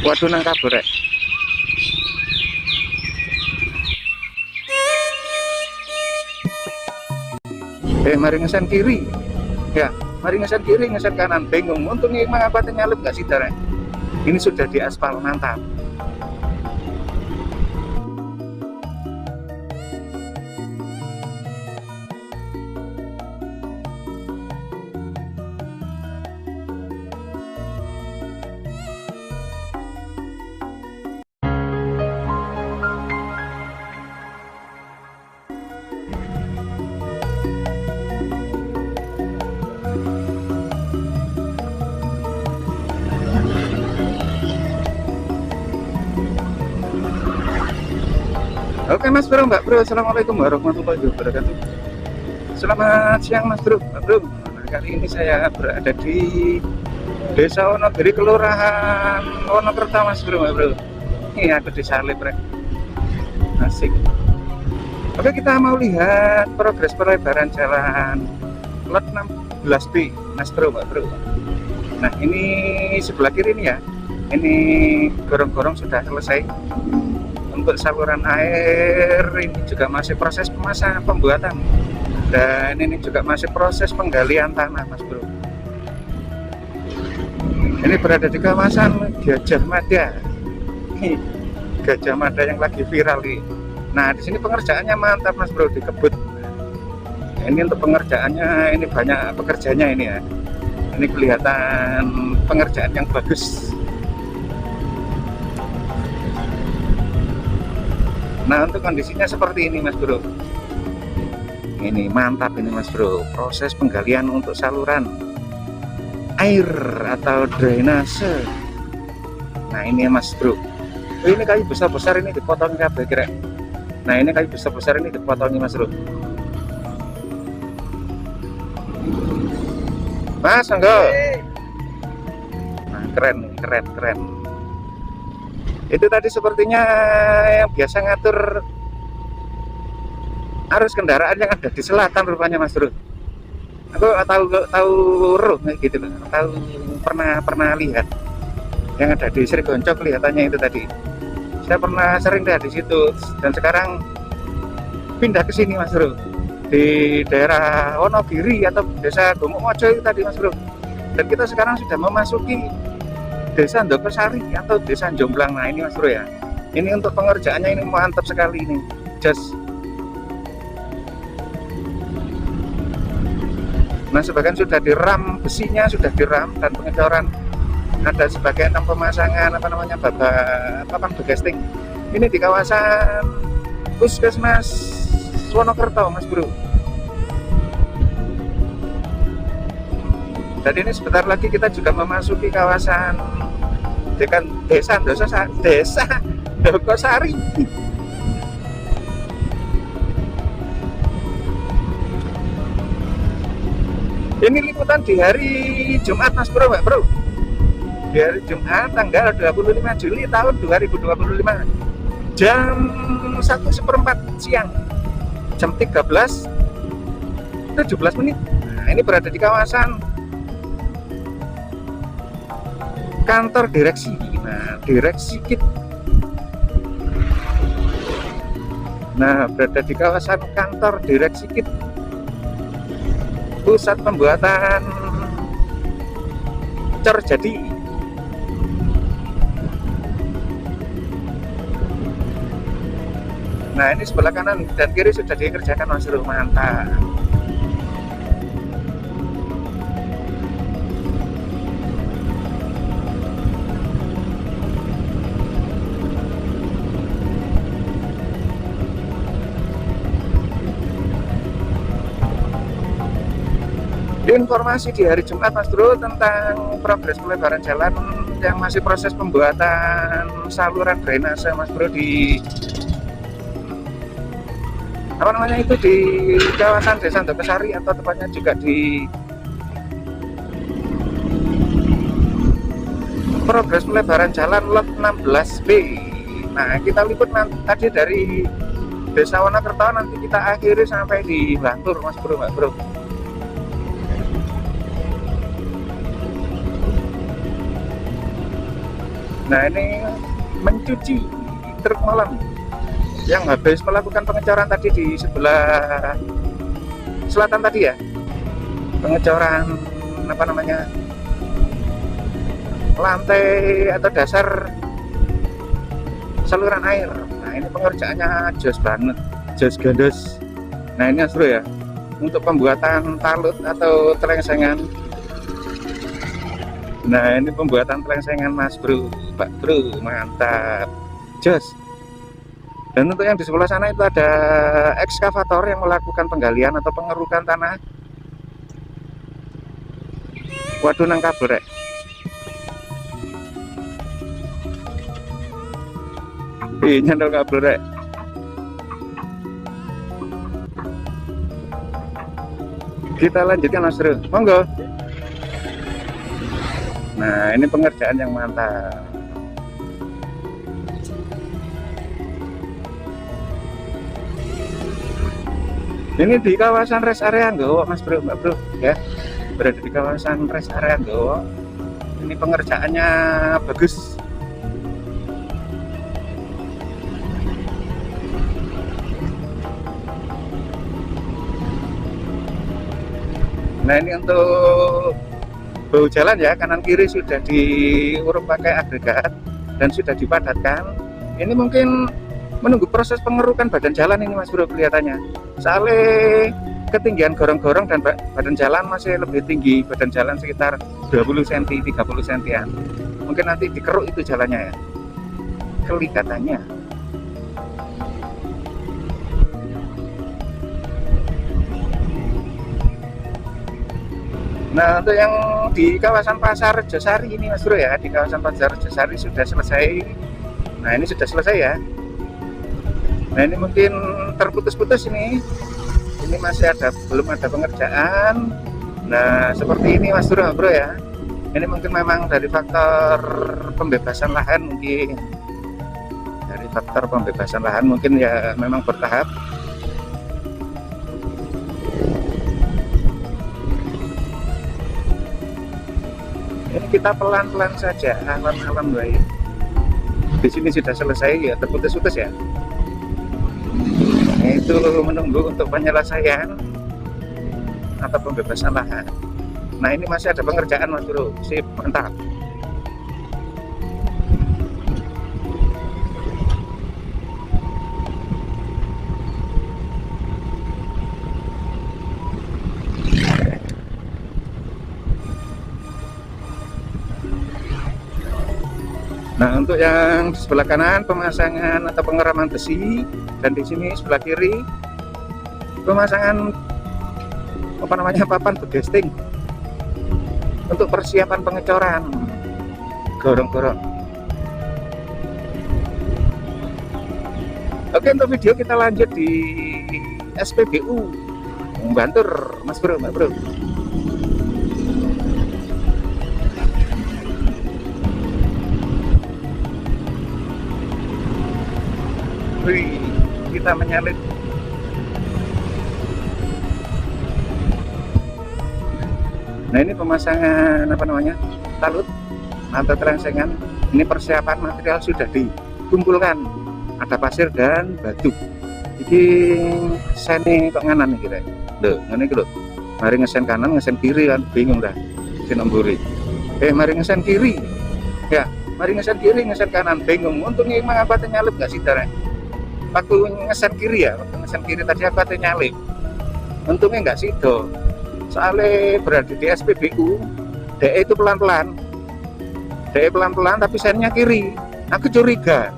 Waduh nang kabur rek. Mari ngesen kiri. Ya, mari ngesen kiri, ngesen kanan. Bingung. Untungnya mengapa nyalip nggak sih rek? Ini sudah di aspal, mantap. Oke Mas Bro, Mbak Bro, Assalamualaikum warahmatullahi wabarakatuh. Selamat siang Mas Bro, Mbak Bro. Nah, kali ini saya berada di Desa Wonogiri, Kelurahan Wonokerto Mas Bro, Mbak Bro. Ini aku di Salib rek. Asik. Oke, kita mau lihat progres pelebaran jalan lot 16B Mas Bro, Mbak Bro. Nah ini sebelah kiri nih ya, ini gorong-gorong sudah selesai. Untuk saluran air ini juga masih proses pembuatan, dan ini juga masih proses penggalian tanah Mas Bro. Ini berada di kawasan Gajah Mada. Gajah Mada yang lagi viral nih. Nah di sini pengerjaannya mantap Mas Bro, di kebut. Ini untuk pengerjaannya, ini banyak pekerjanya ini ya. Ini kelihatan pengerjaan yang bagus. Nah untuk kondisinya seperti ini Mas Bro. Ini mantap ini Mas Bro, proses penggalian untuk saluran air atau drainase. Nah ini Mas Bro, ini kayu besar-besar ini dipotong kabeh kira. Nah ini kayu besar-besar ini dipotong Mas Bro. Mas enggak. Nah keren. Itu tadi sepertinya yang biasa ngatur arus kendaraan yang ada di selatan rupanya Mas Bro. Aku tahu roh gitu loh. Tahu pernah lihat yang ada di Sri Gonco, kelihatannya itu tadi. Saya pernah sering lihat di situ, dan sekarang pindah ke sini Mas Bro, di daerah Wonogiri atau Desa Gomokmojo itu tadi Mas Bro. Dan kita sekarang sudah memasuki Desa Ndokosari atau Desa Jomblang. Nah ini Mas Bro ya, ini untuk pengerjaannya ini mantap sekali ini, just. Nah sebagian sudah diram, besinya sudah diram, dan pengecoran ada sebagian pemasangan papan begesting. Ini di kawasan Puskesmas Wonokerto Mas Bro. Dan ini sebentar lagi kita juga memasuki kawasan Desa Ndokosari. Ini liputan di hari Jumat Mas Bro, Mbak Bro. Di hari Jumat tanggal 25 Juli tahun 2025, jam 1:04 siang, jam 13:17. Nah ini berada di kawasan kantor direksi. Nah direksi KIT. Nah berada di kawasan kantor direksi KIT, pusat pembuatan cor jadi. Nah ini sebelah kanan dan kiri sudah dikerjakan Mas Bro, mantap. Informasi di hari Jumat Mas Bro tentang progres pelebaran jalan yang masih proses pembuatan saluran drainase Mas Bro di di kawasan Desa Ndokosari, atau tepatnya juga di progres pelebaran jalan lot 16B. Nah kita liput tadi dari Desa Wonokerto, nanti kita akhiri sampai di Bantur Mas Bro, Mbak Bro. Nah ini mencuci truk malam yang habis melakukan pengecoran tadi di sebelah selatan tadi ya, pengecoran apa namanya, lantai atau dasar saluran air. Nah ini pengerjaannya jos banget, jos gandos. Nah ini Mas Bro ya, untuk pembuatan talut atau telengsengan. Nah ini pembuatan telengsengan Mas Bro, Pak Bro, mantap, jos. Dan untuk yang di sebelah sana itu ada ekskavator yang melakukan penggalian atau pengerukan tanah. Waduh nang kabel rek. Nyandol kabel rek. Kita lanjutkan Mas Bro, monggo. Nah ini pengerjaan yang mantap. Ini di kawasan rest area Nggowo Mas Bro, Mbak Bro ya, berada di kawasan rest area Nggowo. Ini pengerjaannya bagus. Nah ini untuk bahu jalan ya, kanan kiri sudah diuruk pakai agregat dan sudah dipadatkan. Ini mungkin menunggu proses pengerukan badan jalan ini Mas Bro kelihatannya. Soalnya ketinggian gorong-gorong dan badan jalan masih lebih tinggi, badan jalan sekitar 20 cm, 30 cm. Mungkin nanti dikeruk itu jalannya ya, kelihatannya. Nah untuk yang di kawasan Pasar Rejosari ini Mas Bro ya, di kawasan Pasar Rejosari sudah selesai. Nah ini sudah selesai ya. Nah ini mungkin terputus-putus ini masih belum ada pengerjaan. Nah seperti ini Mas Bro ya, ini mungkin memang dari faktor pembebasan lahan, mungkin dari faktor pembebasan lahan mungkin ya, memang bertahap. Ini kita pelan-pelan saja, alam-alam baik. Di sini sudah selesai ya, terputus-putus ya. Nah, itu menunggu untuk penyelesaian atau pembebasan lahan. Nah ini masih ada pengerjaan Mas Bro, sip, mantap. Nah untuk yang di sebelah kanan pemasangan atau pengeraman besi, dan di sini sebelah kiri pemasangan apa namanya, papan bedesting untuk persiapan pengecoran gorong-gorong. Oke, untuk video kita lanjut di SPBU Bantur Mas Bro, Mbak Bro. Wih, kita menyalip. Nah ini pemasangan apa namanya, talut atau telengsengan. Ini persiapan material sudah dikumpulkan, ada pasir dan batu. Iki seni kok nganan nih kira, loh ngene iki lho. Mari ngesen kanan, ngesen kiri kan bingung dah sinamburi. Mari ngesen kiri ya, mari ngesen kiri, ngesen kanan bingung. Untungnya emang apa nyalip nggak sih darah? Waktu ngesen kiri ya, waktu ngesen kiri tadi aku ada nyalip, untungnya nggak sido, soalnya berada di SPBU, DE itu pelan-pelan, tapi sennya kiri. Aku curiga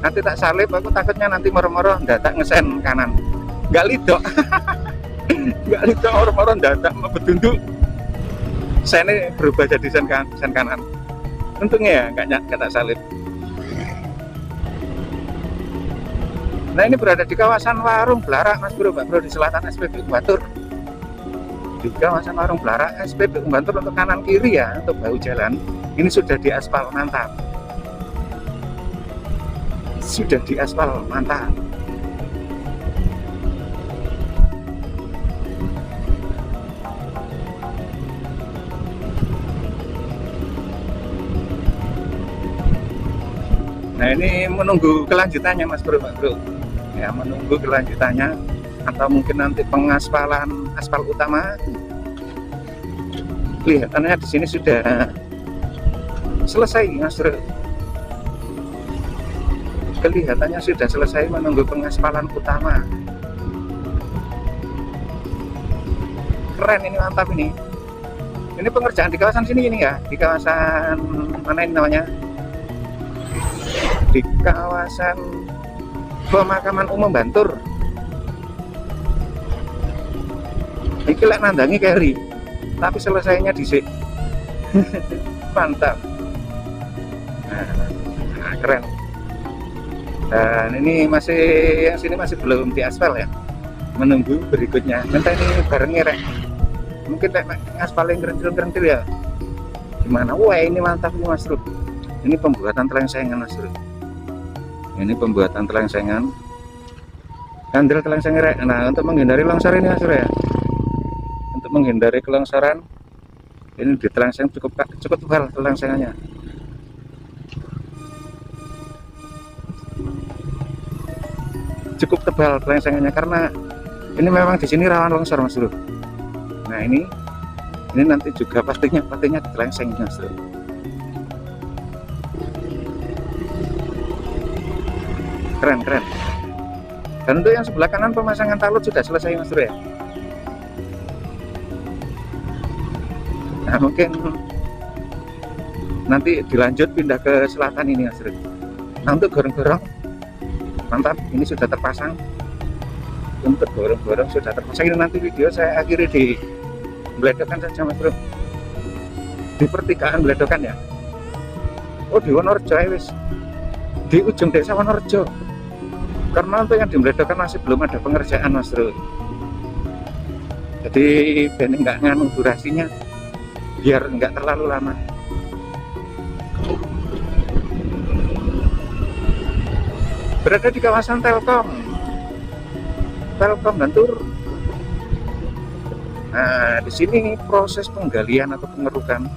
nanti tak salip, aku takutnya nanti moro-moro ndadak ngesen kanan, nggak lidok. Nggak lidok, moro-moro ndadak bedunduk, sennya berubah jadi sen kanan. Untungnya ya nggak tak salip. Nah ini berada di kawasan Warung Blarak Mas Bro, Mbak Bro, di selatan SPBU Bantur. Di kawasan Warung Blarak SPBU Bantur, untuk kanan kiri ya, untuk bahu jalan ini sudah diaspal mantap. Sudah diaspal mantap. Nah ini menunggu kelanjutannya Mas Bro, Pak Bro. Ya menunggu kelanjutannya atau mungkin nanti pengaspalan aspal utama. Kelihatannya di sini sudah selesai Mas Bro. Kelihatannya sudah selesai menunggu pengaspalan utama. Keren ini, mantap ini. Ini pengerjaan di kawasan sini ini ya, di kawasan mana ini namanya? Di kawasan pemakaman umum Bantur. Iki lek nandangi keri, tapi selesainya dhisik. Mantap. Nah, keren. Dan ini masih yang sini masih belum diaspal ya. Menunggu berikutnya. Nanti ini barengnya rek. Mungkin rek ngaspalin keren-keren ya. Gimana? Wah, ini mantap nih Mas Bro. Ini pembuatan telengsengan Mas Bro. Ini pembuatan telengsengan. Handle telengsengan rek. Nah, untuk menghindari longsor ini Mas Bro ya. Untuk menghindari kelongsoran ini di telengseng cukup tebal telengsengannya. Cukup tebal telengsengannya karena ini memang di sini rawan longsor Mas Bro. Nah ini nanti juga pastinya di telengseng Mas Bro. Keren. Dan untuk yang sebelah kanan pemasangan talut sudah selesai Mas Bro ya. Nah mungkin nanti dilanjut pindah ke selatan ini Mas Bro. Nah untuk gorong-gorong mantap, ini sudah terpasang. Untuk gorong-gorong sudah terpasang. Ini nanti video saya akhiri di Bledokan saja Mas Bro, di pertigaan Bledokan ya. Oh di Wonorejo wis di ujung desa Wonorejo, karena untuk yang di Bledokan masih belum ada pengerjaan Mas Bro. Jadi ben nggak nganu durasinya, biar nggak terlalu lama. Berada di kawasan Telkom Bantur. Nah, di sini proses penggalian atau pengerukan.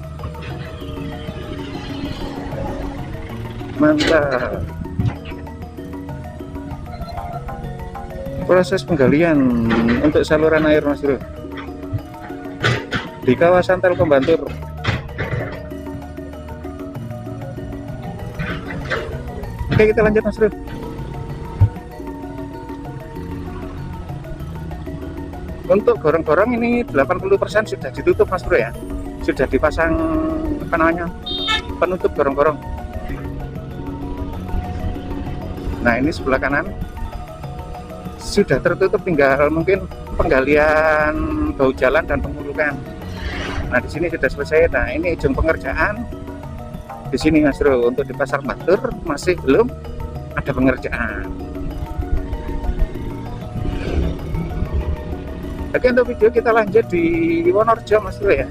Mantap. Proses penggalian untuk saluran air Mas Bro. Di kawasan Telkom Bantur. Oke, kita lanjut Mas Bro. Untuk gorong-gorong ini 80% sudah ditutup Mas Bro ya. Sudah dipasang apa namanya, penutup gorong-gorong. Nah ini sebelah kanan sudah tertutup, tinggal mungkin penggalian bahu jalan dan pengurukan. Nah di sini sudah selesai. Nah ini ujung pengerjaan di sini Mas Bro. Untuk di Pasar Bantur masih belum ada pengerjaan. Oke, untuk video kita lanjut di Wonorejo Mas Bro ya.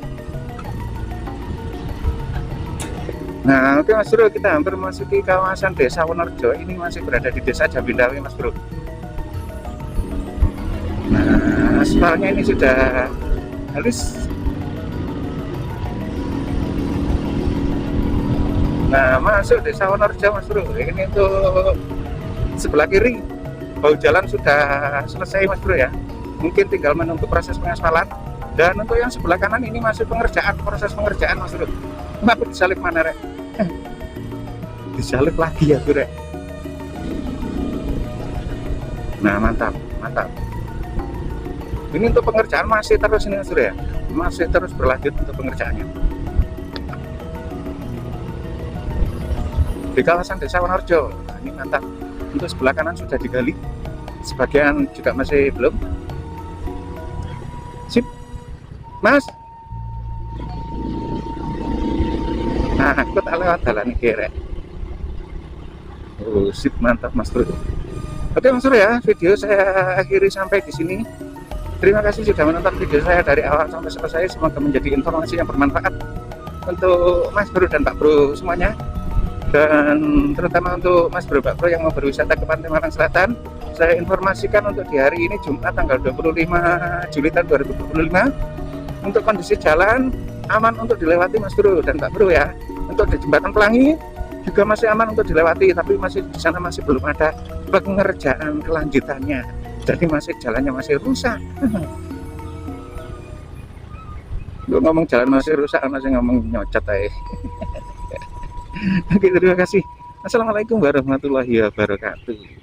Nah oke Mas Bro, kita hampir memasuki kawasan desa Wonorejo. Ini masih berada di desa Jambindawi Mas Bro. Nah aspalnya ini sudah halus. Nah masuk desa Wonorejo Mas Bro. Ini untuk sebelah kiri bahu jalan sudah selesai Mas Bro ya. Mungkin tinggal menunggu proses pengaspalan. Dan untuk yang sebelah kanan ini masih proses pengerjaan Mas Bro. Kenapa disalip mana rek? Disalip lagi ya Bro rek. Nah mantap. Ini untuk pengerjaan masih terus ini Mas Bro ya. Masih terus berlanjut untuk pengerjaannya. Di kawasan desa Wonorejo. Nah, ini mantap. Untuk sebelah kanan sudah digali. Sebagian juga masih belum. Sip, Mas. Nah, aku tak lewat jalan kiri. Oh, sip, mantap Mas Bro. Oke Mas Bro ya, video saya akhiri sampai di sini. Terima kasih sudah menonton video saya dari awal sampai selesai. Semoga menjadi informasi yang bermanfaat untuk Mas Bro dan Pak Bro semuanya. Dan terutama untuk Mas Bro Pak Bro yang mau berwisata ke Pantai Malang Selatan, saya informasikan untuk di hari ini Jumat tanggal 25 Juli tahun 2025 untuk kondisi jalan aman untuk dilewati Mas Bro dan Pak Bro ya. Untuk di Jembatan Pelangi juga masih aman untuk dilewati, tapi masih di sana masih belum ada pengerjaan kelanjutannya, jadi masih jalannya masih rusak. Lu ngomong jalan masih rusak, masih ngomong nyocot aja. Oke, terima kasih. Assalamualaikum warahmatullahi wabarakatuh.